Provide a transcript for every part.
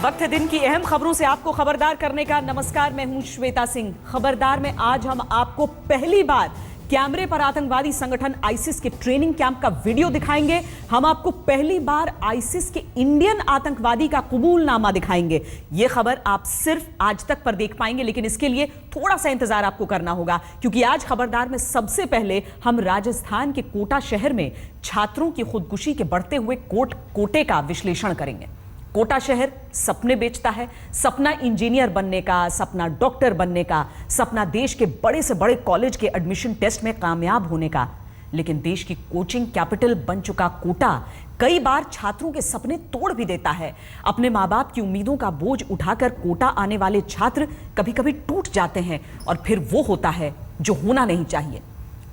वक्त है दिन की अहम खबरों से आपको खबरदार करने का। नमस्कार, मैं हूं श्वेता सिंह। खबरदार में आज हम आपको पहली बार कैमरे पर आतंकवादी संगठन आईसिस के ट्रेनिंग कैंप का वीडियो दिखाएंगे। हम आपको पहली बार आईसिस के इंडियन आतंकवादी का कबूलनामा दिखाएंगे। यह खबर आप सिर्फ आज तक पर देख पाएंगे, लेकिन इसके लिए थोड़ा सा इंतजार आपको करना होगा, क्योंकि आज खबरदार में सबसे पहले हम राजस्थान के कोटा शहर में छात्रों की खुदकुशी के बढ़ते हुए कोटे का विश्लेषण करेंगे। कोटा शहर सपने बेचता है, सपना इंजीनियर बनने का, सपना डॉक्टर बनने का, सपना देश के बड़े से बड़े कॉलेज के एडमिशन टेस्ट में कामयाब होने का। लेकिन देश की कोचिंग कैपिटल बन चुका कोटा कई बार छात्रों के सपने तोड़ भी देता है। अपने माँ बाप की उम्मीदों का बोझ उठाकर कोटा आने वाले छात्र कभी कभी टूट जाते हैं और फिर वो होता है जो होना नहीं चाहिए।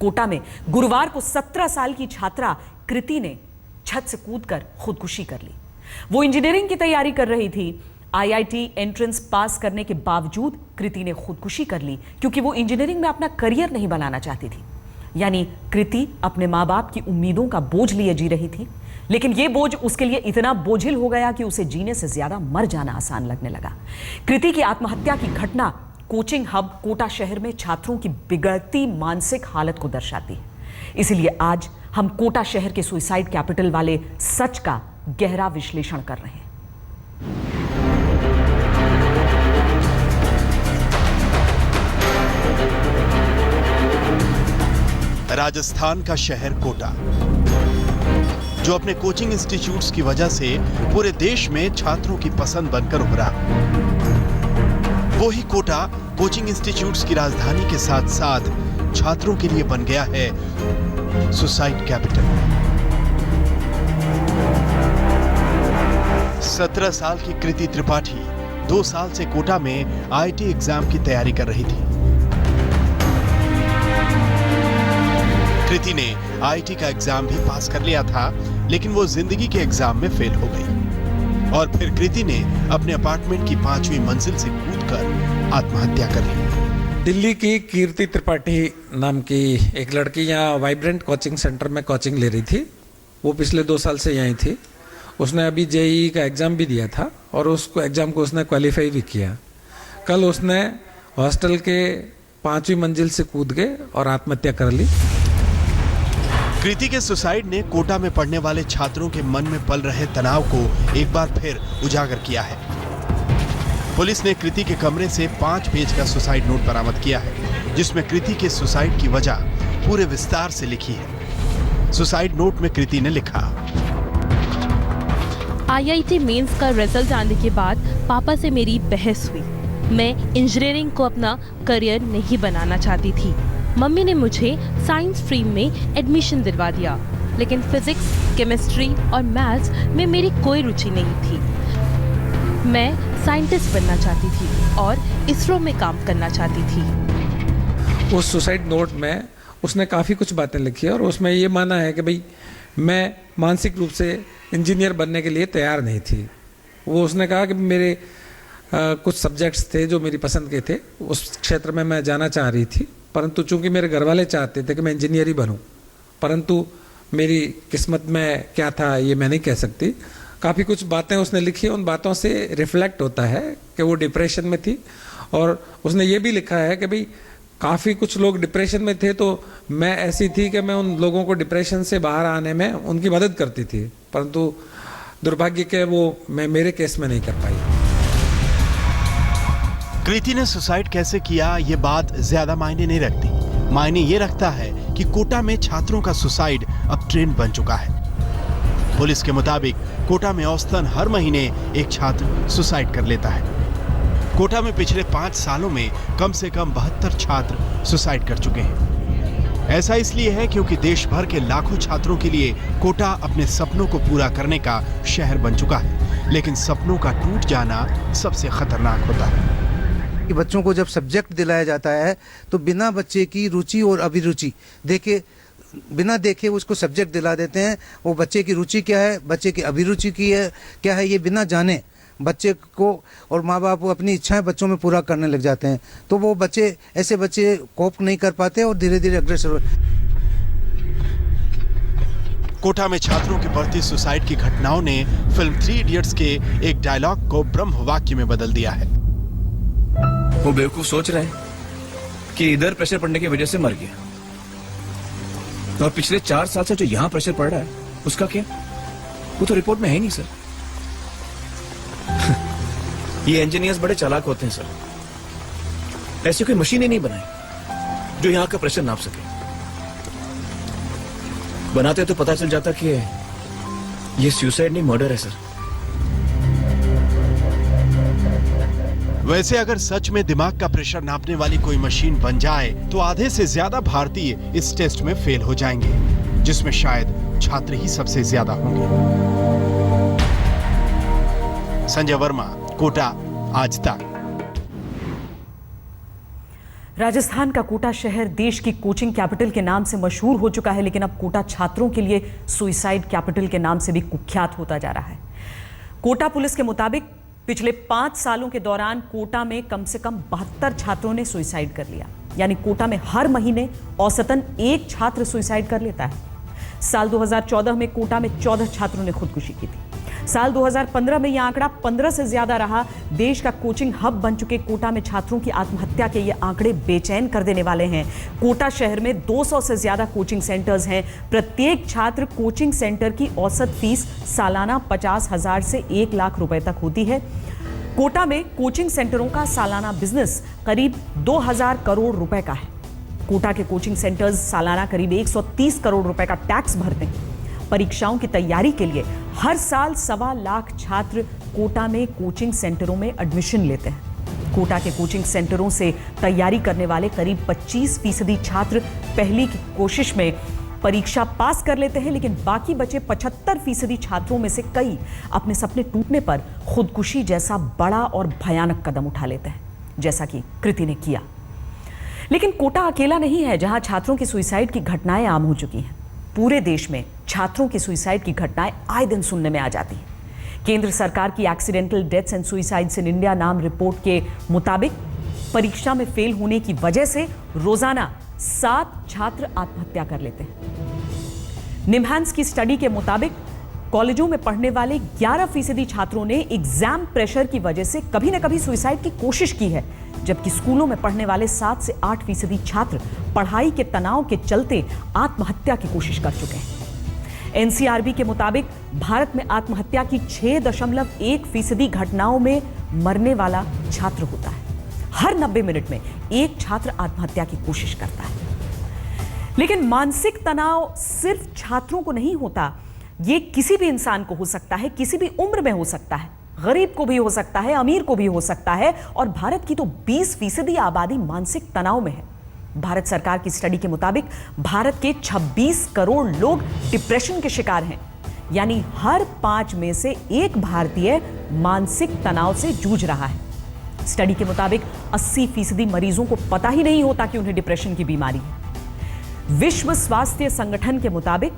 कोटा में गुरुवार को 17 साल की छात्रा कृति ने छत से कूदकर खुदकुशी कर ली। वो इंजीनियरिंग की तैयारी कर रही थी। आईआईटी एंट्रेंस पास करने के बावजूद कृति ने खुदकुशी कर ली, क्योंकि वो इंजीनियरिंग में अपना करियर नहीं बनाना चाहती थी। यानी कृति अपने माँ बाप की उम्मीदों का बोझ लिए जी रही थी, लेकिन ये बोझ उसके लिए इतना बोझिल हो गया कि उसे जीने से ज्यादा मर जाना आसान लगने लगा। कृति की आत्महत्या की घटना कोचिंग हब कोटा शहर में छात्रों की बिगड़ती मानसिक हालत को दर्शाती है। इसलिए आज हम कोटा शहर के सुसाइड कैपिटल वाले सच का गहरा विश्लेषण कर रहे हैं। राजस्थान का शहर कोटा, जो अपने कोचिंग इंस्टीट्यूट्स की वजह से पूरे देश में छात्रों की पसंद बनकर उभरा। वो ही कोटा कोचिंग इंस्टीट्यूट्स की राजधानी के साथ साथ छात्रों के लिए बन गया है सुसाइड कैपिटल। 17 साल की कृति त्रिपाठी 2 साल से कोटा में आईआईटी एग्जाम की तैयारी कर रही थी। कृति ने आईआईटी का एग्जाम भी पास कर लिया था, लेकिन वो जिंदगी के एग्जाम में फेल हो गई और फिर कृति ने अपने अपार्टमेंट की 5वीं मंजिल से कूदकर आत्महत्या कर ली। दिल्ली की कीर्ति त्रिपाठी नाम की एक लड़की यहाँ वाइब्रेंट कोचिंग सेंटर में कोचिंग ले रही थी। वो पिछले 2 साल से यहीं थी। उसने अभी जेईई का एग्ज़ाम भी दिया था और उसको एग्ज़ाम को उसने क्वालिफाई भी किया। कल उसने हॉस्टल के 5वीं मंजिल से कूद गए और आत्महत्या कर ली। कृति के सुसाइड ने कोटा में पढ़ने वाले छात्रों के मन में पल रहे तनाव को एक बार फिर उजागर किया है। पुलिस ने कृति के कमरे से 5 पेज का सुसाइड नोट बरामद किया है, जिसमें कृति के सुसाइड की वजह पूरे विस्तार से लिखी है। सुसाइड नोट में कृति ने लिखा, आईआईटी मेंस का रिजल्ट आने के बाद पापा से मेरी बहस हुई। मैं इंजीनियरिंग को अपना करियर नहीं बनाना चाहती थी। मम्मी ने मुझे साइंस स्ट्रीम में एडमिशन दिलवा दिया, लेकिन फिजिक्स, केमिस्ट्री और मैथ्स में मेरी कोई रुचि नहीं थी। मैं साइंटिस्ट बनना चाहती थी और इसरो में काम करना चाहती थी। उस सुसाइड नोट में उसने काफ़ी कुछ बातें लिखी और उसमें ये माना है कि भाई मैं मानसिक रूप से इंजीनियर बनने के लिए तैयार नहीं थी। वो उसने कहा कि मेरे कुछ सब्जेक्ट्स थे जो मेरी पसंद के थे, उस क्षेत्र में मैं जाना चाह रही थी, परंतु चूंकि मेरे घर वाले चाहते थे कि मैं इंजीनियर ही बनूं, परंतु मेरी किस्मत में क्या था ये मैं नहीं कह सकती। काफ़ी कुछ बातें उसने लिखी। उन बातों से रिफ्लेक्ट होता है कि वो डिप्रेशन में थी और उसने ये भी लिखा है कि भाई काफ़ी कुछ लोग डिप्रेशन में थे, तो मैं ऐसी थी कि मैं उन लोगों को डिप्रेशन से बाहर आने में उनकी मदद करती थी, परंतु दुर्भाग्य के वो मैं मेरे केस में नहीं कर पाई। कृति ने सुसाइड कैसे किया ये बात ज्यादा मायने नहीं रखती। मायने ये रखता है कि कोटा में छात्रों का सुसाइड अब ट्रेंड बन चुका है। पुलिस के मुताबिक कोटा में औसतन हर महीने एक छात्र सुसाइड कर लेता है। कोटा में पिछले 5 सालों में कम से कम 72 छात्र सुसाइड कर चुके हैं। ऐसा इसलिए है क्योंकि देश भर के लाखों छात्रों के लिए कोटा अपने सपनों को पूरा करने का शहर बन चुका है, लेकिन सपनों का टूट जाना सबसे खतरनाक होता है। कि बच्चों को जब सब्जेक्ट दिलाया जाता है तो बिना बच्चे की रुचि और अभिरुचि बिना देखे उसको सब्जेक्ट दिला देते हैं। वो बच्चे की रुचि क्या है, बच्चे की अभिरुचि क्या है, ये बिना जाने बच्चे को और माँ बाप अपनी इच्छाएं बच्चों में पूरा करने लग जाते हैं। तो वो ऐसे बच्चे कोप नहीं कर पाते और धीरे धीरे अग्रसर। कोटा में छात्रों की बढ़ती सुसाइड की घटनाओं ने फिल्म 3 इडियट्स के एक डायलॉग को ब्रह्म वाक्य में बदल दिया है। वो बेवकूफ सोच रहे हैं कि इधर प्रेशर पड़ने की वजह से मर गया, और पिछले 4 साल से जो यहां प्रेशर पड़ रहा है उसका क्या? वो तो रिपोर्ट में है नहीं सर। ये इंजीनियर्स बड़े चालाक होते हैं सर। ऐसी कोई मशीन ही नहीं बनाई जो यहां का प्रेशर नाप सके। बनाते तो पता चल जाता कि ये सुसाइड नहीं मर्डर है सर। वैसे अगर सच में दिमाग का प्रेशर नापने वाली कोई मशीन बन जाए तो आधे से ज्यादा भारतीय इस टेस्ट में फेल हो जाएंगे, जिसमें शायद छात्र ही सबसे ज्यादा होंगे। संजय वर्मा, कोटा, आज तक। राजस्थान का कोटा शहर देश की कोचिंग कैपिटल के नाम से मशहूर हो चुका है, लेकिन अब कोटा छात्रों के लिए सुसाइड कैपिटल के नाम से भी कुख्यात होता जा रहा है। कोटा पुलिस के मुताबिक पिछले 5 सालों के दौरान कोटा में कम से कम 72 छात्रों ने सुसाइड कर लिया। यानी कोटा में हर महीने औसतन 1 छात्र सुसाइड कर लेता है। साल 2014 में कोटा में 14 छात्रों ने खुदकुशी की थी। साल 2015 में यह आंकड़ा 15 से ज्यादा रहा। देश का कोचिंग हब बन चुके कोटा में छात्रों की आत्महत्या के ये आंकड़े बेचैन कर देने वाले हैं। कोटा शहर में 200 से ज्यादा कोचिंग सेंटर्स हैं। प्रत्येक छात्र कोचिंग सेंटर की औसत फीस सालाना 50,000 से 1 लाख रुपए तक होती है। कोटा में कोचिंग सेंटरों का सालाना बिजनेस करीब 2000 करोड़ रुपए का है। कोटा के कोचिंग सेंटर्स सालाना करीब 130 करोड़ रुपए का टैक्स भरते हैं। परीक्षाओं की तैयारी के लिए हर साल 1.25 लाख छात्र कोटा में कोचिंग सेंटरों में एडमिशन लेते हैं। कोटा के कोचिंग सेंटरों से तैयारी करने वाले करीब 25% छात्र पहली की कोशिश में परीक्षा पास कर लेते हैं, लेकिन बाकी बचे 75% छात्रों में से कई अपने सपने टूटने पर खुदकुशी जैसा बड़ा और भयानक कदम उठा लेते हैं, जैसा कि कृति ने किया। लेकिन कोटा अकेला नहीं है जहां छात्रों की सुसाइड की घटनाएं आम हो चुकी हैं। पूरे देश में छात्रों की सुसाइड की घटनाएं आए दिन सुनने में आ जाती हैं। केंद्र सरकार की accidental deaths and suicides in India नाम रिपोर्ट के मुताबिक परीक्षा में फेल होने की वजह से रोजाना 7 छात्र आत्महत्या कर लेते हैं। निम्हांस की स्टडी के मुताबिक कॉलेजों में पढ़ने वाले 11% छात्रों ने एग्जाम प्रेशर की वजह से कभी न कभी सुसाइड की कोशिश की है, जबकि स्कूलों में पढ़ने वाले 7 से 8% छात्र पढ़ाई के तनाव के चलते आत्महत्या की कोशिश कर चुके हैं। एनसीआरबी के मुताबिक भारत में आत्महत्या की 6.1% घटनाओं में मरने वाला छात्र होता है। हर 90 मिनट में एक छात्र आत्महत्या की कोशिश करता है। लेकिन मानसिक तनाव सिर्फ छात्रों को नहीं होता, ये किसी भी इंसान को हो सकता है, किसी भी उम्र में हो सकता है। गरीब को भी हो सकता है, अमीर को भी हो सकता है, और भारत की तो 20% आबादी मानसिक तनाव में है। भारत सरकार की स्टडी के मुताबिक भारत के 26 करोड़ लोग डिप्रेशन के शिकार हैं। यानी हर 5 में से 1 भारतीय मानसिक तनाव से जूझ रहा है। स्टडी के मुताबिक 80% मरीजों को पता ही नहीं होता कि उन्हें डिप्रेशन की बीमारी है। विश्व स्वास्थ्य संगठन के मुताबिक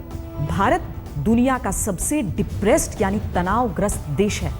भारत दुनिया का सबसे डिप्रेस्ड यानी तनावग्रस्त देश है।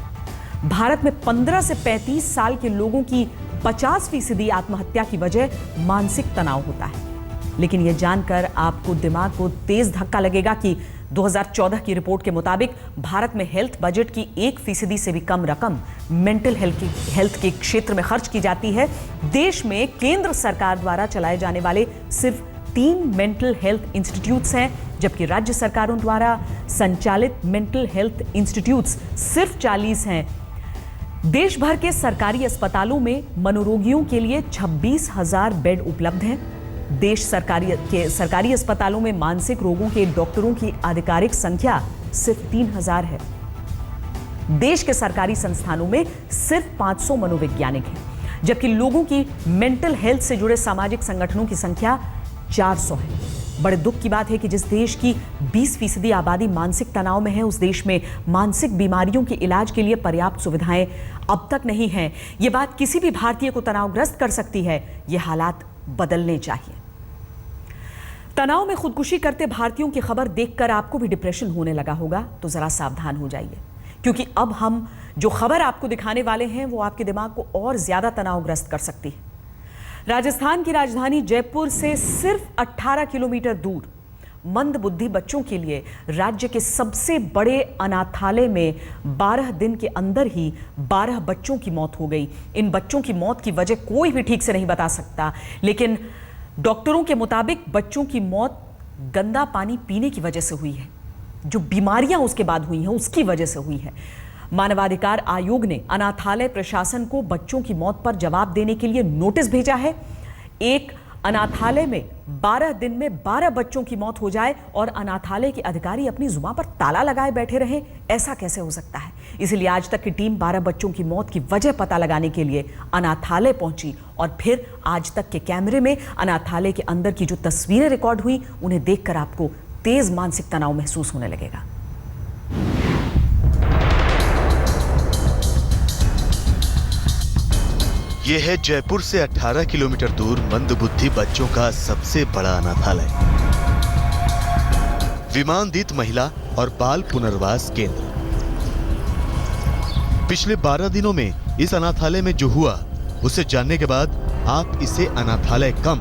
भारत में 15 से 35 साल के लोगों की 50% आत्महत्या की वजह मानसिक तनाव होता है। लेकिन यह जानकर आपको दिमाग को तेज धक्का लगेगा कि 2014 की रिपोर्ट के मुताबिक भारत में हेल्थ बजट की 1% से भी कम रकम मेंटल हेल्थ के क्षेत्र में खर्च की जाती है। देश में केंद्र सरकार द्वारा चलाए जाने वाले सिर्फ 3 मेंटल हेल्थ इंस्टीट्यूट्स हैं, जबकि राज्य सरकारों द्वारा संचालित मेंटल हेल्थ इंस्टीट्यूट्स सिर्फ 40 हैं। देश भर के सरकारी अस्पतालों में मनोरोगियों के लिए 26,000 बेड उपलब्ध हैं। देश सरकारी अस्पतालों में मानसिक रोगों के डॉक्टरों की आधिकारिक संख्या सिर्फ 3,000 है। देश के सरकारी संस्थानों में सिर्फ 500 मनोवैज्ञानिक हैं, जबकि लोगों की मेंटल हेल्थ से जुड़े सामाजिक संगठनों की संख्या 400 है। बड़े दुख की बात है कि जिस देश की 20% आबादी मानसिक तनाव में है, उस देश में मानसिक बीमारियों के इलाज के लिए पर्याप्त सुविधाएं अब तक नहीं हैं। ये बात किसी भी भारतीय को तनावग्रस्त कर सकती है। ये हालात बदलने चाहिए। तनाव में खुदकुशी करते भारतीयों की खबर देखकर आपको भी डिप्रेशन होने लगा होगा, तो जरा सावधान हो जाइए, क्योंकि अब हम जो खबर आपको दिखाने वाले हैं वो आपके दिमाग को और ज्यादा तनावग्रस्त कर सकती है। राजस्थान की राजधानी जयपुर से सिर्फ 18 किलोमीटर दूर मंदबुद्धि बच्चों के लिए राज्य के सबसे बड़े अनाथालय में 12 दिन के अंदर ही 12 बच्चों की मौत हो गई। इन बच्चों की मौत की वजह कोई भी ठीक से नहीं बता सकता, लेकिन डॉक्टरों के मुताबिक बच्चों की मौत गंदा पानी पीने की वजह से हुई है। जो बीमारियां उसके बाद हुई हैं उसकी वजह से हुई है। मानवाधिकार आयोग ने अनाथालय प्रशासन को बच्चों की मौत पर जवाब देने के लिए नोटिस भेजा है। एक अनाथालय में 12 दिन में 12 बच्चों की मौत हो जाए और अनाथालय के अधिकारी अपनी जुबान पर ताला लगाए बैठे रहे, ऐसा कैसे हो सकता है? इसलिए आज तक की टीम 12 बच्चों की मौत की वजह पता लगाने के लिए अनाथालय पहुंची और फिर आज तक के कैमरे में अनाथालय के अंदर की जो तस्वीरें रिकॉर्ड हुई उन्हें देखकर आपको तेज मानसिक तनाव महसूस होने लगेगा। यह है जयपुर से 18 किलोमीटर दूर मंदबुद्धि बच्चों का सबसे बड़ा अनाथालय, विमानदीत महिला और बाल पुनर्वास केंद्र। पिछले 12 दिनों में इस अनाथालय में जो हुआ उसे जानने के बाद आप इसे अनाथालय कम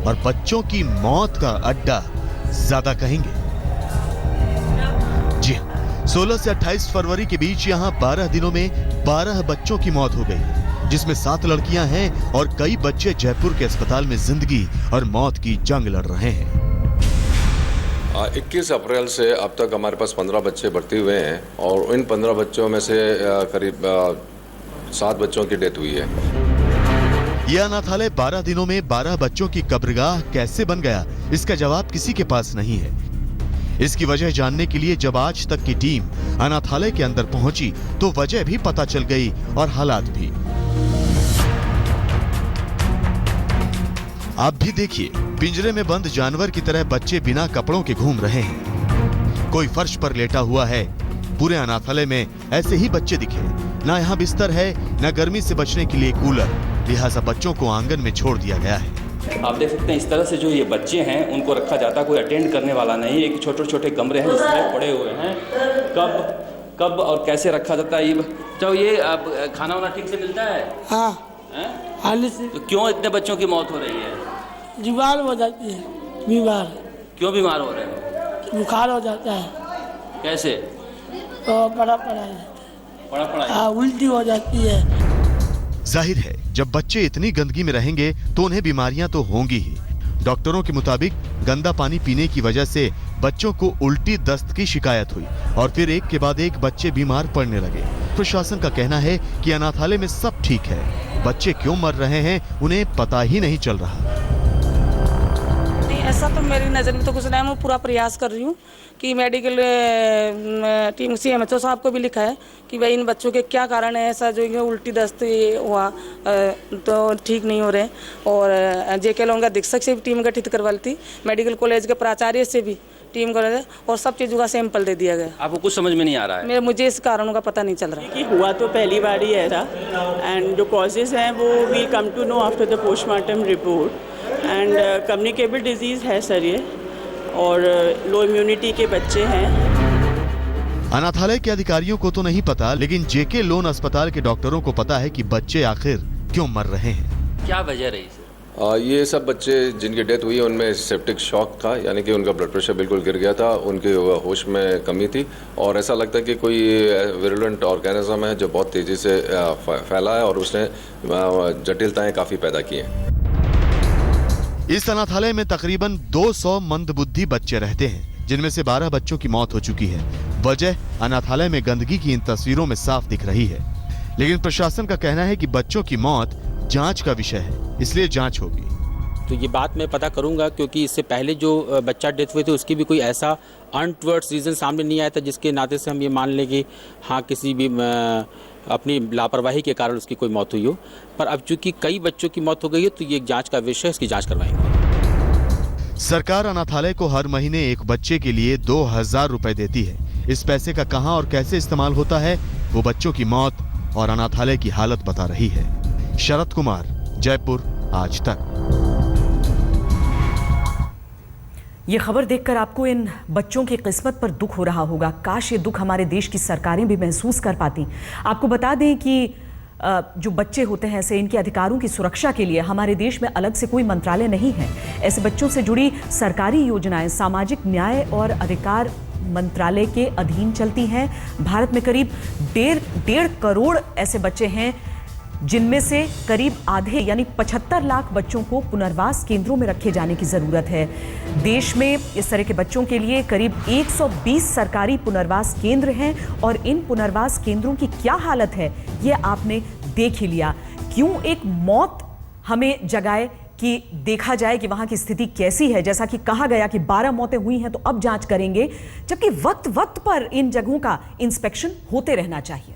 और बच्चों की मौत का अड्डा ज्यादा कहेंगे। जी हां, 16 से 28 फरवरी के बीच यहां 12 दिनों में 12 बच्चों की मौत हो गई, जिसमें 7 लड़कियां हैं और कई बच्चे जयपुर के अस्पताल में जिंदगी और मौत की जंग लड़ रहे हैं। 21 अप्रैल से अब तक हमारे पास 15 बच्चे भर्ती हुए हैं और इन 15 बच्चों में से करीब 7 बच्चों की डेथ हुई है। यह अनाथालय 12 दिनों में 12 बच्चों की कब्रगाह कैसे बन गया, इसका जवाब किसी के पास नहीं है। इसकी वजह जानने के लिए जब आज तक की टीम अनाथालय के अंदर पहुंची तो वजह भी पता चल गई और हालात भी। आप भी देखिए, पिंजरे में बंद जानवर की तरह बच्चे बिना कपड़ों के घूम रहे हैं। कोई फर्श पर लेटा हुआ है। पूरे अनाथालय में ऐसे ही बच्चे दिखे। ना यहाँ बिस्तर है, न गर्मी से बचने के लिए कूलर, लिहाजा बच्चों को आंगन में छोड़ दिया गया है। आप देख सकते हैं इस तरह से जो ये बच्चे हैं उनको रखा जाता, कोई अटेंड करने वाला नहीं। एक छोटे छोटे कमरे हैं जिसमें पड़े हुए हैं। कब और कैसे रखा जाता है ये? तो ये खाना वाना ठीक से मिलता है? हाँ, हाल से। तो क्यों इतने बच्चों की मौत हो रही है? बीमार हो जाती है। बीमार क्यों बीमार हो रहे हो? बुखार हो जाता है। कैसे? तो पड़ा उल्टी हो जाती है। जाहिर है जब बच्चे इतनी गंदगी में रहेंगे तो उन्हें बीमारियां तो होंगी ही। डॉक्टरों के मुताबिक गंदा पानी पीने की वजह से बच्चों को उल्टी दस्त की शिकायत हुई और फिर एक के बाद एक बच्चे बीमार पड़ने लगे। प्रशासन का कहना है कि अनाथालय में सब ठीक है, बच्चे क्यों मर रहे हैं उन्हें पता ही नहीं चल रहा। ऐसा तो मेरी नज़र में तो कुछ नहीं। मैं पूरा प्रयास कर रही हूँ कि मेडिकल टीम CMHO साहब को भी लिखा है कि भाई इन बच्चों के क्या कारण है ऐसा जो ये उल्टी दस्त हुआ तो ठीक नहीं हो रहे। और JK लोन का अधीक्षक से भी टीम गठित करवा ली थी, मेडिकल कॉलेज के प्राचार्य से भी टीम कर और सब चीज़ों का सैंपल दे दिया गया। आपको कुछ समझ में नहीं आ रहा है? मुझे इस कारणों का पता नहीं चल रहा कि हुआ तो पहली बार ही ऐसा, एंड जो कॉजेज हैं वो we come to know after the postmortem report. And communicable disease है सर ये, और लो इम्यूनिटी के बच्चे हैं। अनाथालय के अधिकारियों को तो नहीं पता, लेकिन JK लोन अस्पताल के डॉक्टरों को पता है कि बच्चे आखिर क्यों मर रहे हैं। क्या वजह रही सर? ये सब बच्चे जिनकी डेथ हुई है उनमें सेप्टिक शॉक था, यानी कि उनका ब्लड प्रेशर बिल्कुल गिर गया था, उनके होश में कमी थी और ऐसा लगता है कि कोई विरुलेंट ऑर्गेनिज्म है जो बहुत तेज़ी से फैला है और उसने जटिलताएं काफ़ी पैदा की हैं। इस अनाथालय में तकरीबन 200 मंदबुद्धि बच्चे रहते हैं, जिनमें से 12 बच्चों की मौत हो चुकी है। वजह अनाथालय में गंदगी की इन तस्वीरों में साफ दिख रही है, लेकिन प्रशासन का कहना है कि बच्चों की मौत जांच का विषय है, इसलिए जांच होगी। तो ये बात मैं पता करूंगा, क्योंकि इससे पहले जो बच्चा डेथ हुए थे उसकी भी कोई ऐसा अनटवर्ड्स रीज़न सामने नहीं आया था जिसके नाते से हम ये मान लें कि हाँ किसी भी अपनी लापरवाही के कारण उसकी कोई मौत हुई हो। पर अब चूंकि कई बच्चों की मौत हो गई है तो ये एक जांच का विषय है, इसकी जांच करवाएंगे। सरकार अनाथालय को हर महीने एक बच्चे के लिए 2000 रुपए देती है। इस पैसे का कहां और कैसे इस्तेमाल होता है वो बच्चों की मौत और अनाथालय की हालत बता रही है। शरद कुमार, जयपुर, आज तक। ये खबर देखकर आपको इन बच्चों की किस्मत पर दुख हो रहा होगा। काश ये दुख हमारे देश की सरकारें भी महसूस कर पाती। आपको बता दें कि जो बच्चे होते हैं ऐसे, इनके अधिकारों की सुरक्षा के लिए हमारे देश में अलग से कोई मंत्रालय नहीं है। ऐसे बच्चों से जुड़ी सरकारी योजनाएं सामाजिक न्याय और अधिकार मंत्रालय के अधीन चलती हैं। भारत में करीब 1.5 करोड़ ऐसे बच्चे हैं, जिनमें से करीब आधे यानी 75 लाख बच्चों को पुनर्वास केंद्रों में रखे जाने की जरूरत है। देश में इस तरह के बच्चों के लिए करीब 120 सरकारी पुनर्वास केंद्र हैं और इन पुनर्वास केंद्रों की क्या हालत है ये आपने देख ही लिया। क्यों एक मौत हमें जगाए कि देखा जाए कि वहां की स्थिति कैसी है। जैसा कि कहा गया कि 12 मौतें हुई हैं तो अब जांच करेंगे, जबकि वक्त वक्त पर इन जगहों का इंस्पेक्शन होते रहना चाहिए।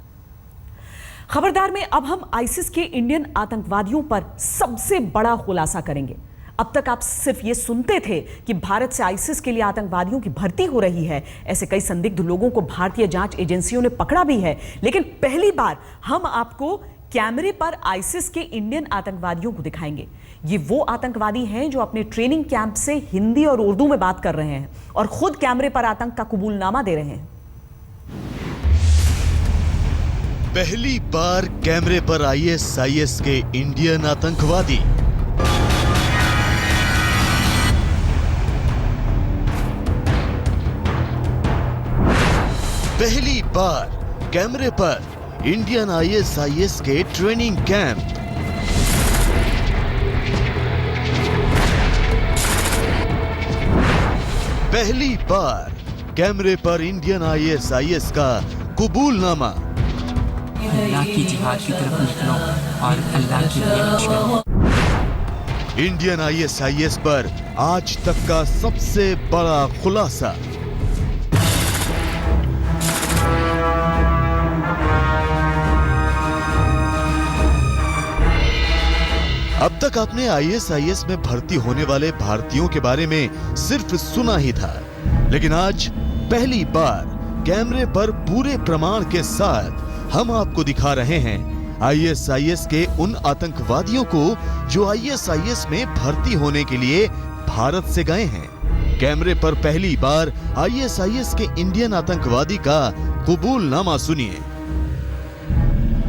खबरदार में अब हम आईसिस के इंडियन आतंकवादियों पर सबसे बड़ा खुलासा करेंगे। अब तक आप सिर्फ ये सुनते थे कि भारत से आईसिस के लिए आतंकवादियों की भर्ती हो रही है। ऐसे कई संदिग्ध लोगों को भारतीय जांच एजेंसियों ने पकड़ा भी है, लेकिन पहली बार हम आपको कैमरे पर आईसिस के इंडियन आतंकवादियों को दिखाएंगे। ये वो आतंकवादी हैं जो अपने ट्रेनिंग कैंप से हिंदी और उर्दू में बात कर रहे हैं और खुद कैमरे पर आतंक का कबूलनामा दे रहे हैं। पहली बार कैमरे पर आईएसआईएस के इंडियन आतंकवादी। पहली बार कैमरे पर इंडियन आईएसआईएस के ट्रेनिंग कैंप। पहली बार कैमरे पर इंडियन आईएसआईएस का कबूलनामा। अल्लाह की जिहाद की तरफ निकलो और अल्लाह की इबादत करो। इंडियन आईएसआईएस पर आज तक का सबसे बड़ा खुलासा। अब तक आपने आईएसआईएस में भर्ती होने वाले भारतीयों के बारे में सिर्फ सुना ही था, लेकिन आज पहली बार कैमरे पर पूरे प्रमाण के साथ हम आपको दिखा रहे हैं आईएसआईएस के उन आतंकवादियों को जो आईएसआईएस में भर्ती होने के लिए भारत से गए हैं। कैमरे पर पहली बार आईएसआईएस के इंडियन आतंकवादी का कबूलनामा सुनिए।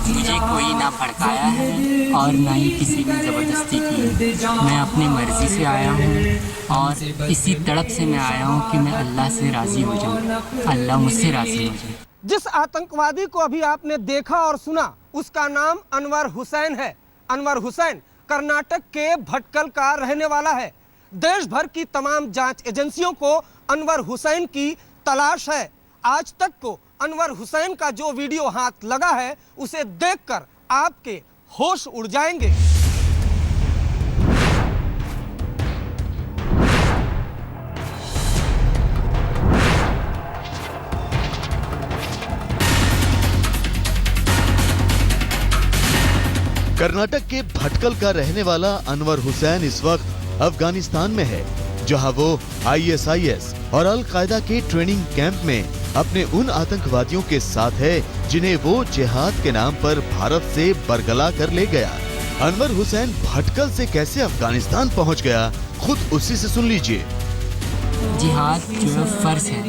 मुझे कोई ना भड़काया है और ना ही किसी ने जबरदस्ती की। मैं अपनी मर्जी से आया हूँ और इसी तड़प से मैं आया हूँ कि मैं अल्लाह से राजी हो जाऊँ, अल्लाह मुझसे राजी हो जाए। जिस आतंकवादी को अभी आपने देखा और सुना उसका नाम अनवर हुसैन है। अनवर हुसैन कर्नाटक के भटकल का रहने वाला है। देश भर की तमाम जांच एजेंसियों को अनवर हुसैन की तलाश है। आज तक को अनवर हुसैन का जो वीडियो हाथ लगा है उसे देखकर आपके होश उड़ जाएंगे। कर्नाटक के भटकल का रहने वाला अनवर हुसैन इस वक्त अफगानिस्तान में है, जहां वो आईएसआईएस और अल कायदा के ट्रेनिंग कैंप में अपने उन आतंकवादियों के साथ है जिन्हें वो जिहाद के नाम पर भारत से बरगला कर ले गया। अनवर हुसैन भटकल से कैसे अफगानिस्तान पहुंच गया, खुद उसी से सुन लीजिए। जिहाद जो फर्ज है,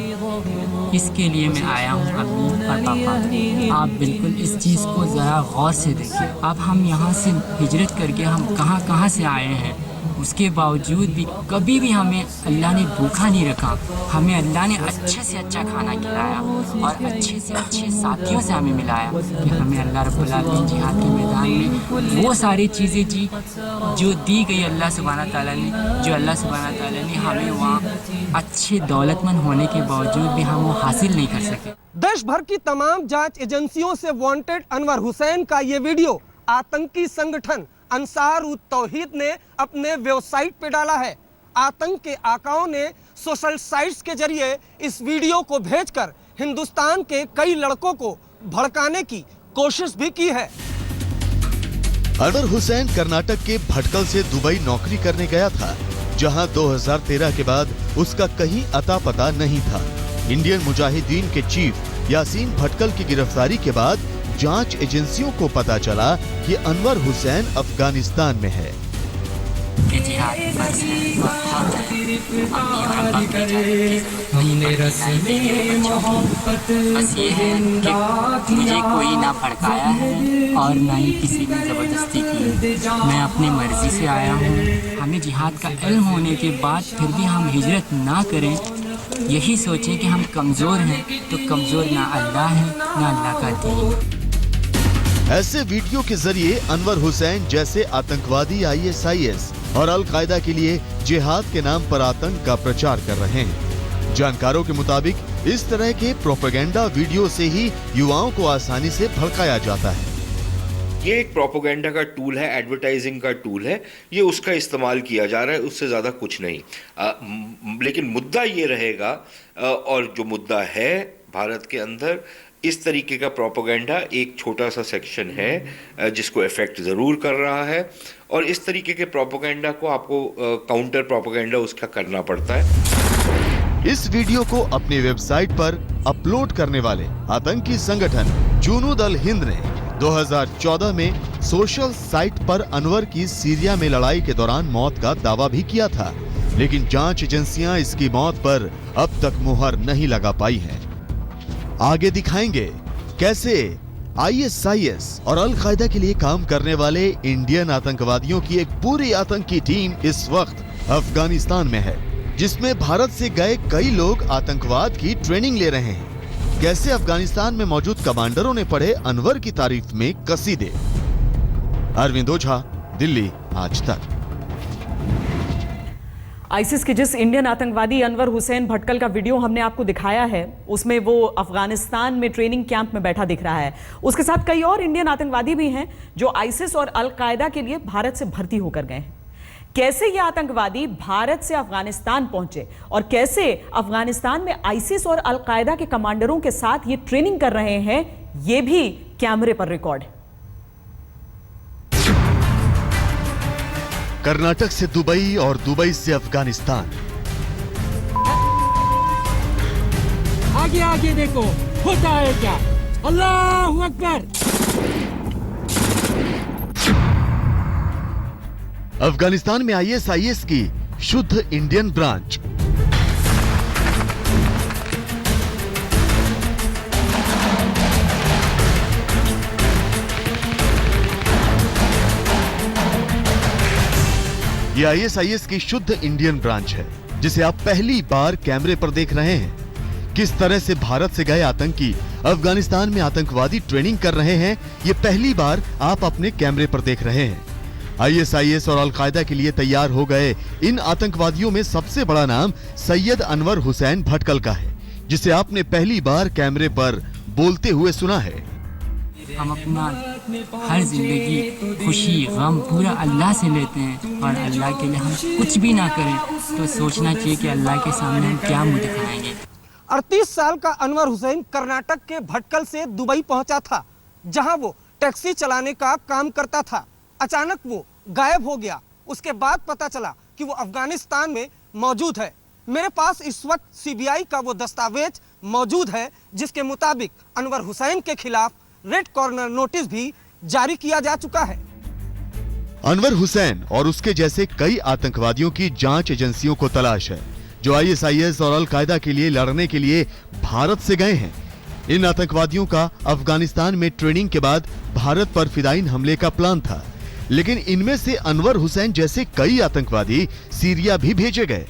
इसके लिए मैं आया हूँ अम्मी और पापा। आप बिल्कुल इस चीज़ को ज़रा गौर से देखिए। अब हम यहाँ से हिजरत करके हम कहाँ से आए हैं, उसके बावजूद भी कभी भी हमें अल्लाह ने भूखा नहीं रखा। हमें अल्लाह ने अच्छे से अच्छा खाना खिलाया और अच्छे से अच्छे साथियों से हमें मिलाया कि हमें अल्लाह रब्बुल आलमीन जिहाद के मैदान में वो सारी चीज़ें जी जो दी गई अल्लाह सुब्हानहू तआला ने, जो अल्लाह सुब्हानहू तआला ने हमें वहाँ अच्छे दौलतमंद होने के बावजूद भी हम वो हासिल नहीं कर सके। देश भर की तमाम जांच एजेंसियों से वांटेड अनवर हुसैन का ये वीडियो आतंकी संगठन अंसार उत तौहीद ने अपने वेबसाइट पे डाला है। आतंक के आकाओं ने सोशल साइट्स के जरिए इस वीडियो को भेजकर हिंदुस्तान के कई लड़कों को भड़काने की कोशिश भी की है। अनवर हुसैन कर्नाटक के भटकल से दुबई नौकरी करने गया था, जहां 2013 के बाद उसका कहीं अता पता नहीं था। इंडियन मुजाहिदीन के चीफ यासीन भटकल की गिरफ्तारी के बाद जांच एजेंसियों को पता चला कि अनवर हुसैन अफगानिस्तान में है। अपनी यहाँ बात की जाती बस ये है कि मुझे कोई ना भड़काया है और ना ही किसी ने ज़बरदस्ती की। मैं अपनी मर्ज़ी से आया हूँ। हमें जिहाद का इल्म होने के बाद फिर भी हम हिजरत ना करें, यही सोचें कि हम कमज़ोर हैं, तो कमज़ोर ना अल्लाह है ना अल्लाह का दीन। ऐसे वीडियो के जरिए अनवर हुसैन जैसे आतंकवादी ISIS और अल कायदा के लिए जिहाद के नाम पर आतंक का प्रचार कर रहे हैं। जानकारों के मुताबिक इस तरह के प्रोपेगेंडा वीडियो से ही युवाओं को आसानी से भड़काया जाता है। ये एक प्रोपेगेंडा का टूल है, एडवर्टाइजिंग का टूल है, ये उसका इस्तेमाल किया जा रहा है, उससे ज़्यादा कुछ नहीं। लेकिन मुद्दा ये रहेगा, और जो मुद्दा है भारत के अंदर, इस तरीके का प्रोपेगेंडा एक छोटा सा सेक्शन है जिसको इफेक्ट ज़रूर कर रहा है, और इस तरीके के प्रोपेगेंडा को आपको काउंटर प्रोपेगेंडा उसका करना पड़ता है। इस वीडियो को अपनी वेबसाइट पर अपलोड करने वाले आतंकी संगठन जुनूद अल हिंद ने 2014 में सोशल साइट पर अनवर की सीरिया में लड़ाई के दौरान मौत का दावा भी किया था, लेकिन जांच एजेंसियां इसकी मौत पर अब तक मुहर नहीं लगा पाई हैं। आगे दिखाएंगे कैसे ISIS और अल कायदा के लिए काम करने वाले इंडियन आतंकवादियों की एक पूरी आतंकी टीम इस वक्त अफगानिस्तान में है, जिसमें भारत से गए कई लोग आतंकवाद की ट्रेनिंग ले रहे हैं। कैसे अफगानिस्तान में मौजूद कमांडरों ने पढ़े अनवर की तारीफ में कसीदे। अरविंद ओझा, दिल्ली आज तक। आईसिस के जिस इंडियन आतंकवादी अनवर हुसैन भटकल का वीडियो हमने आपको दिखाया है, उसमें वो अफगानिस्तान में ट्रेनिंग कैंप में बैठा दिख रहा है। उसके साथ कई और इंडियन आतंकवादी भी हैं जो आईसिस और अल कायदा के लिए भारत से भर्ती होकर गए हैं। कैसे ये आतंकवादी भारत से अफगानिस्तान पहुंचे और कैसे अफगानिस्तान में आईसिस और अल कायदा के कमांडरों के साथ ये ट्रेनिंग कर रहे हैं, ये भी कैमरे पर रिकॉर्ड है। कर्नाटक से दुबई और दुबई से अफगानिस्तान। आगे आगे देखो होता है क्या। अल्लाहू अकबर। अफगानिस्तान में ISIS की शुद्ध इंडियन ब्रांच। ये ISIS की शुद्ध इंडियन ब्रांच है, जिसे आप पहली बार कैमरे पर देख रहे हैं। किस तरह से भारत से गए आतंकी अफगानिस्तान में आतंकवादी ट्रेनिंग कर रहे हैं, ये पहली बार आप अपने कैमरे पर देख रहे हैं। ISIS और अल कायदा के लिए तैयार हो गए इन आतंकवादियों में सबसे बड़ा नाम सैयद अनवर हुसैन भटकल का है, जिसे आपने पहली बार कैमरे पर बोलते हुए सुना है। हम अपना हर जिंदगी खुशी गम पूरा अल्लाह से लेते हैं, और अल्लाह के लिए हम कुछ भी ना करें तो सोचना चाहिए कि अल्लाह के सामने हम क्या मुंह दिखाएंगे। 38 साल का अनवर हुसैन कर्नाटक के भटकल से दुबई पहुंचा था, जहां वो टैक्सी चलाने का काम करता था। अचानक वो गायब हो गया। उसके बाद पता चला कि वो अफगानिस्तान में मौजूद है। मेरे पास इस वक्त CBI का वो दस्तावेज मौजूद है, जिसके मुताबिक अनवर हुसैन के खिलाफ रेड कॉर्नर नोटिस भी जारी किया जा चुका है। अनवर हुसैन और उसके जैसे कई आतंकवादियों की जांच एजेंसियों को तलाश है, जो ISIS और अल कायदा के लिए लड़ने के लिए भारत से गए हैं। इन आतंकवादियों का अफगानिस्तान में ट्रेनिंग के बाद भारत पर फिदायीन हमले का प्लान था, लेकिन इनमें से अनवर हुसैन जैसे कई आतंकवादी सीरिया भी भेजे गए।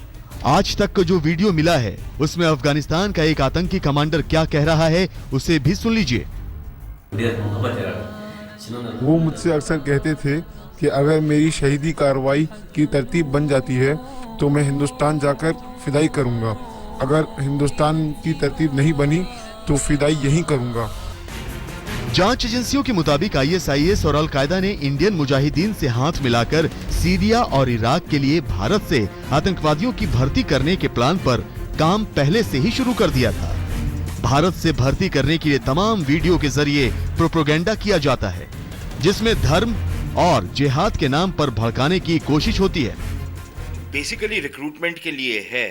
आज तक का जो वीडियो मिला है, उसमें अफगानिस्तान का एक आतंकी कमांडर क्या कह रहा है, उसे भी सुन लीजिए। वो मुझसे अक्सर कहते थे कि अगर मेरी शहीदी कार्रवाई की तरतीब बन जाती है तो मैं हिंदुस्तान जाकर फिदाई करूंगा। अगर हिंदुस्तान की तरतीब नहीं बनी तो फिदाई यहीं करूंगा। जांच एजेंसियों के मुताबिक ISIS और अल कायदा ने इंडियन मुजाहिदीन से हाथ मिलाकर सीरिया और इराक के लिए भारत से आतंकवादियों की भर्ती करने के प्लान पर काम पहले से ही शुरू कर दिया था। भारत से भर्ती करने के लिए तमाम वीडियो के जरिए प्रोपेगेंडा किया जाता है, जिसमें धर्म और जिहाद के नाम पर भड़काने की कोशिश होती है। बेसिकली रिक्रूटमेंट के लिए है,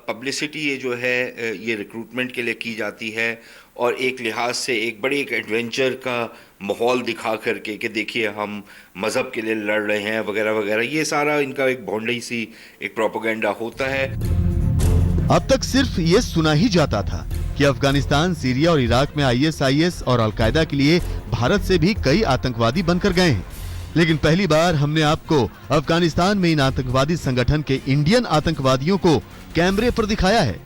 पब्लिसिटी ये जो है ये रिक्रूटमेंट के लिए की जाती है और एक लिहाज से एक बड़े एक एडवेंचर का माहौल दिखा करके कि देखिए हम मज़हब के लिए लड़ रहे हैं वगैरह वगैरह, ये सारा इनका एक भौंडी सी एक प्रोपेगेंडा होता है। अब तक सिर्फ ये सुना ही जाता था कि अफगानिस्तान, सीरिया और इराक में ISIS और अलकायदा के लिए भारत से भी कई आतंकवादी बनकर गए हैं, लेकिन पहली बार हमने आपको अफगानिस्तान में इन आतंकवादी संगठन के इंडियन आतंकवादियों को कैमरे पर दिखाया है।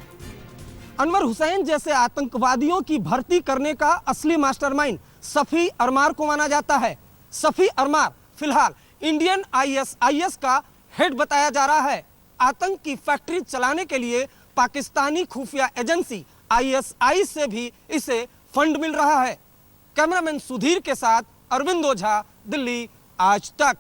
अनवर हुसैन जैसे आतंकवादियों की भर्ती करने का असली मास्टरमाइंड सफी अरमार को माना जाता है। सफी अरमार फिलहाल इंडियन ISIS का हेड बताया जा रहा है। आतंक की फैक्ट्री चलाने के लिए पाकिस्तानी खुफिया एजेंसी ISI से भी इसे फंड मिल रहा है। कैमरामैन सुधीर के साथ अरविंद ओझा, दिल्ली आज तक।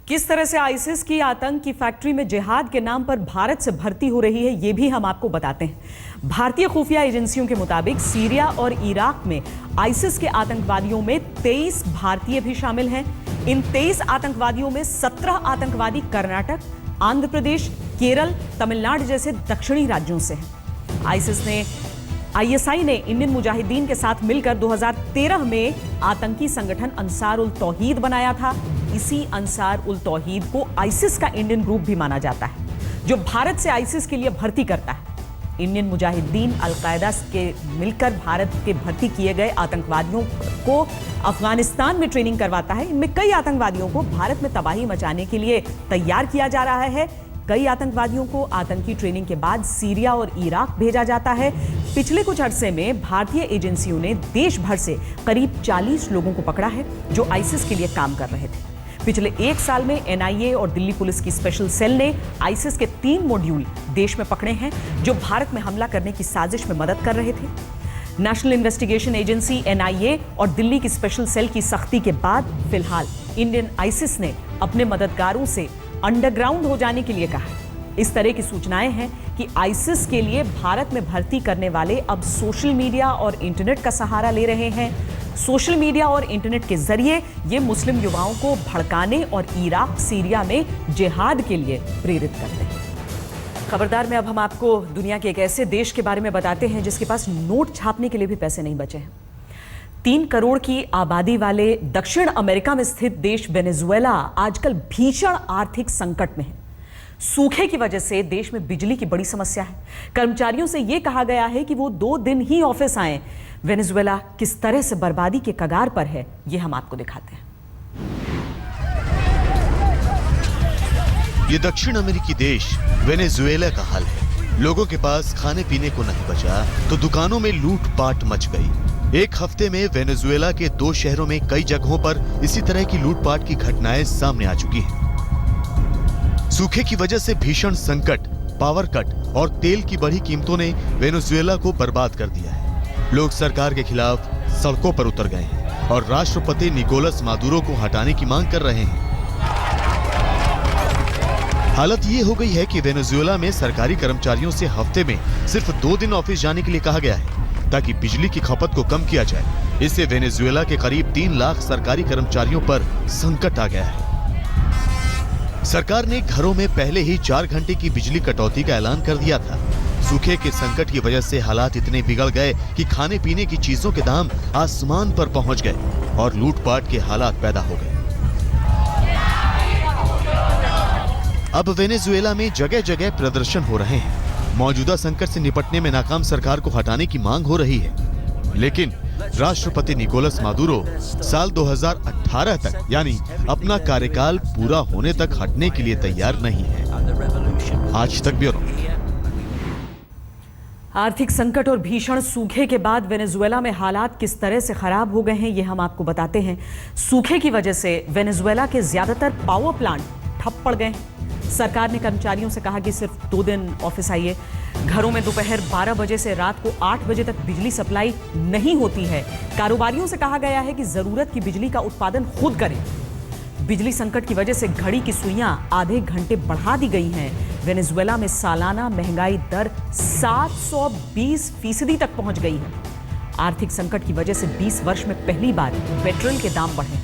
किस तरह से आईसिस की आतंक की फैक्ट्री में जिहाद के नाम पर भारत से भर्ती हो रही है, ये भी हम आपको बताते हैं। भारतीय खुफिया एजेंसियों के मुताबिक सीरिया और इराक में आईसिस के आतंकवादियों में 23 भारतीय भी शामिल हैं। इन 23 आतंकवादियों में 17 आतंकवादी कर्नाटक, आंध्र प्रदेश, केरल, तमिलनाडु जैसे दक्षिणी राज्यों से हैं। ISI ने इंडियन मुजाहिदीन के साथ मिलकर 2013 में आतंकी संगठन अंसार उल तौहीद बनाया था। इसी अंसार उल तौहीद को आईसिस का इंडियन ग्रुप भी माना जाता है, जो भारत से आईसिस के लिए भर्ती करता है। इंडियन मुजाहिदीन अलकायदा के मिलकर भारत के भर्ती किए गए आतंकवादियों को अफगानिस्तान में ट्रेनिंग करवाता है। इनमें कई आतंकवादियों को भारत में तबाही मचाने के लिए तैयार किया जा रहा है। कई आतंकवादियों को आतंकी ट्रेनिंग के बाद सीरिया और इराक भेजा जाता है। पिछले कुछ अरसे में भारतीय एजेंसियों ने देश भर से करीब 40 लोगों को पकड़ा है जो आईसिस के लिए काम कर रहे थे। पिछले 1 साल में NIA और दिल्ली पुलिस की स्पेशल सेल ने आईसिस के 3 मॉड्यूल देश में पकड़े हैं जो भारत में हमला करने की साजिश में मदद कर रहे थे। नेशनल इन्वेस्टिगेशन एजेंसी NIA और दिल्ली की स्पेशल सेल की सख्ती के बाद फिलहाल इंडियन आईसिस ने अपने मददगारों से अंडरग्राउंड हो जाने के लिए कहा है। इस तरह की सूचनाएं हैं कि आईसिस के लिए भारत में भर्ती करने वाले अब सोशल मीडिया और इंटरनेट का सहारा ले रहे हैं। सोशल मीडिया और इंटरनेट के जरिए ये मुस्लिम युवाओं को भड़काने और इराक, सीरिया में जिहाद के लिए प्रेरित करते हैं। खबरदार में अब हम आपको दुनिया के एक ऐसे देश के बारे में बताते हैं जिसके पास नोट छापने के लिए भी पैसे नहीं बचे हैं। 3 करोड़ की आबादी वाले दक्षिण अमेरिका में स्थित देश वेनेजुएला आजकल भीषण आर्थिक संकट में है। सूखे की वजह से देश में बिजली की बड़ी समस्या है। कर्मचारियों से यह कहा गया है कि वो 2 दिन ही ऑफिस आएं। वेनेजुएला किस तरह से बर्बादी के कगार पर है, ये हम आपको दिखाते हैं। ये दक्षिण अमेरिकी देश वेनेजुएला का हाल है। लोगों के पास खाने पीने को नहीं बचा तो दुकानों में लूटपाट मच गई। एक हफ्ते में वेनेजुएला के 2 शहरों में कई जगहों पर इसी तरह की लूटपाट की घटनाएं सामने आ चुकी हैं। सूखे की वजह से भीषण संकट, पावर कट और तेल की बढ़ी कीमतों ने वेनेजुएला को बर्बाद कर दिया है। लोग सरकार के खिलाफ सड़कों पर उतर गए हैं और राष्ट्रपति निकोलस मादुरो को हटाने की मांग कर रहे हैं। हालत ये हो गई है कि वेनेजुएला में सरकारी कर्मचारियों से हफ्ते में सिर्फ 2 दिन ऑफिस जाने के लिए कहा गया है ताकि बिजली की खपत को कम किया जाए। इससे वेनेजुएला के करीब 3 लाख सरकारी कर्मचारियों पर संकट आ गया है। सरकार ने घरों में पहले ही 4 घंटे की बिजली कटौती का ऐलान कर दिया था। सूखे के संकट की वजह से हालात इतने बिगड़ गए कि खाने पीने की चीजों के दाम आसमान पर पहुंच गए और लूटपाट के हालात पैदा हो गए। अब वेनेजुएला में जगह जगह प्रदर्शन हो रहे हैं। मौजूदा संकट से निपटने में नाकाम सरकार को हटाने की मांग हो रही है, लेकिन राष्ट्रपति निकोलस मादुरो साल 2018 तक यानी अपना कार्यकाल पूरा होने तक हटने के लिए तैयार नहीं है। आज तक ब्यूरो। आर्थिक संकट और भीषण सूखे के बाद वेनेजुएला में हालात किस तरह से खराब हो गए हैं, ये हम आपको बताते हैं। सूखे की वजह से वेनेजुएला के ज्यादातर पावर प्लांट ठप पड़ गए हैं। सरकार ने कर्मचारियों से कहा कि सिर्फ 2 दिन ऑफिस आइए। घरों में दोपहर 12 बजे से रात को 8 बजे तक बिजली सप्लाई नहीं होती है। कारोबारियों से कहा गया है कि जरूरत की बिजली का उत्पादन खुद करें। बिजली संकट की वजह से घड़ी की सुइयां आधे घंटे बढ़ा दी गई हैं। वेनेजुएला में सालाना महंगाई दर 720% तक पहुंच गई है। आर्थिक संकट की वजह से 20 वर्ष में पहली बार पेट्रोल के दाम बढ़े।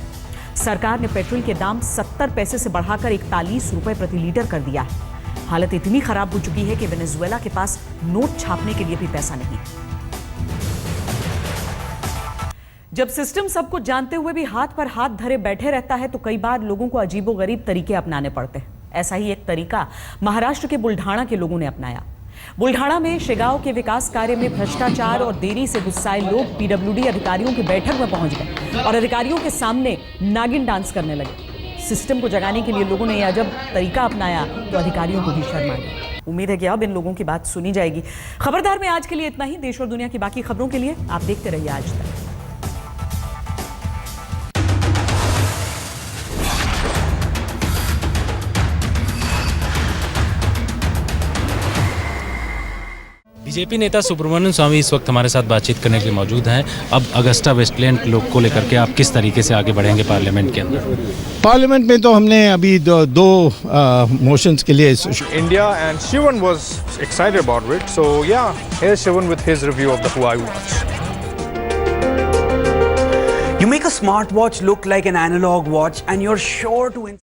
सरकार ने पेट्रोल के दाम 70 पैसे से बढ़ाकर 41 रुपए प्रति लीटर कर दिया है। हालत इतनी खराब हो चुकी है कि वेनेजुएला के पास नोट छापने के लिए भी पैसा नहीं। जब सिस्टम सब कुछ जानते हुए भी हाथ पर हाथ धरे बैठे रहता है तो कई बार लोगों को अजीबोगरीब तरीके अपनाने पड़ते हैं। ऐसा ही एक तरीका महाराष्ट्र के बुल्ढाणा के लोगों ने अपनाया। बुल्ढाणा में शेगांव के विकास कार्य में भ्रष्टाचार और देरी से गुस्साए लोग पीडब्ल्यूडी अधिकारियों की बैठक में पहुंच गए और अधिकारियों के सामने नागिन डांस करने लगे। सिस्टम को जगाने के लिए लोगों ने यह अजब तरीका अपनाया तो अधिकारियों को भी शर्म आ गई। उम्मीद है कि अब इन लोगों की बात सुनी जाएगी। खबरदार में आज के लिए इतना ही। देश और दुनिया की बाकी खबरों के लिए आप देखते रहिए आज तक। बीजेपी नेता सुब्रमण्यम स्वामी इस वक्त हमारे साथ बातचीत करने के लिए मौजूद हैं। अब अगस्टा वेस्टलैंड को लेकर के आप किस तरीके से आगे बढ़ेंगे पार्लियामेंट के अंदर? पार्लियामेंट में तो हमने अभी दो मोशंस के लिए India and Shivan was excited about it. So yeah, here's Shivan with his review of the Huawei watch. You make a smartwatch look like an analog watch and you're sure to